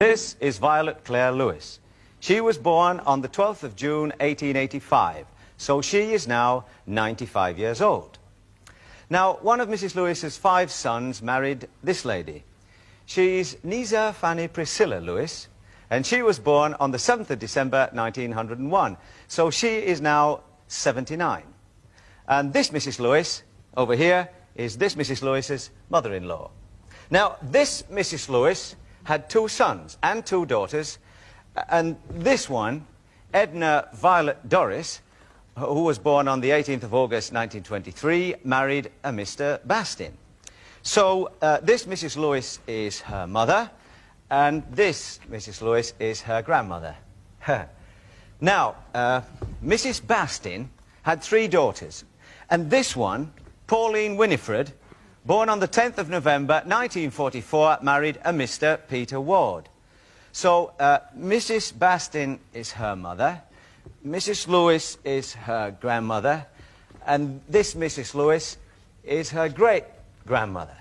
This is Violet Claire Lewis. She was born on the 12th of June 1885, so she is now 95 years old. Now, one of Mrs. Lewis's 5 sons married this lady. She's Nisa Fanny Priscilla Lewis, and she was born on the 7th of December 1901, so she is now 79. And this Mrs. Lewis, over here, is this Mrs. Lewis's mother-in-law. Now, this Mrs. Lewis had 2 sons and 2 daughters, and this one, Edna Violet Doris, who was born on the 18th of August 1923, married a Mr. Bastin. So this Mrs. Lewis is her mother, and this Mrs. Lewis is her grandmother. Now, Mrs. Bastin had 3 daughters, and this one, Pauline Winifred, born on the 10th of November 1944, married a Mr. Peter Ward. So Mrs. Bastin is her mother, Mrs. Lewis is her grandmother, and this Mrs. Lewis is her great-grandmother.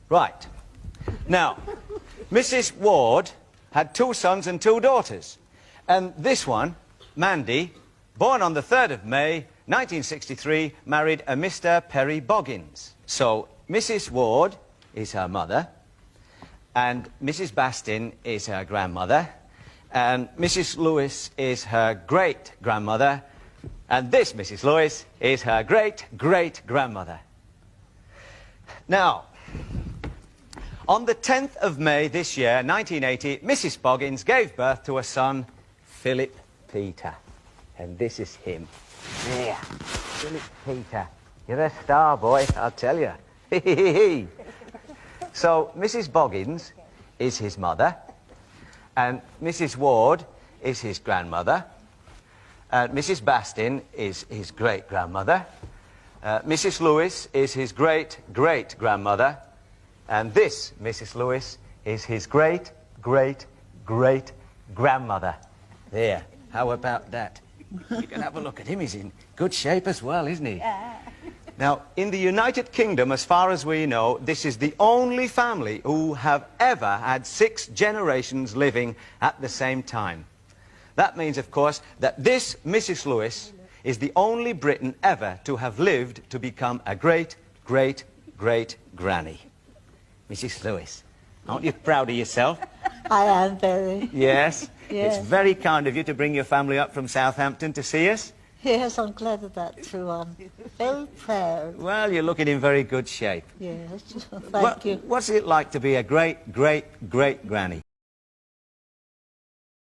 Right. Now, Mrs. Ward had 2 sons and 2 daughters, and this one, Mandy, born on the 3rd of May 1963, married a Mr. Perry Boggins. So Mrs. Ward is her mother, and Mrs. Bastin is her grandmother, and Mrs. Lewis is her great-grandmother, and this Mrs. Lewis is her great-great-grandmother. Now, on the 10th of May this year, 1980, Mrs. Boggins gave birth to a son, Philip Peter. And this is him. Yeah, Philip Peter. You're a star, boy, I'll tell you. So, Mrs. Boggins is his mother, and Mrs. Ward is his grandmother, Mrs. Bastin is his great-grandmother, Mrs. Lewis is his great-great-grandmother, and this Mrs. Lewis is his great-great-great-grandmother. There, how about that? You can have a look at him. He's in good shape as well, isn't he? Yeah. Now, in the United Kingdom, as far as we know, this is the only family who have ever had 6 generations living at the same time. That means, of course, that this Mrs. Lewis is the only Briton ever to have lived to become a great-great-great-granny. Mrs. Lewis, aren't you proud of yourself? I am very. Yes? Yes. It's very kind of you to bring your family up from Southampton to see us. Yes, I'm glad of that too. I'm very proud. Well, you're looking in very good shape. Yes, thank you. What's it like to be a great-great-great-granny?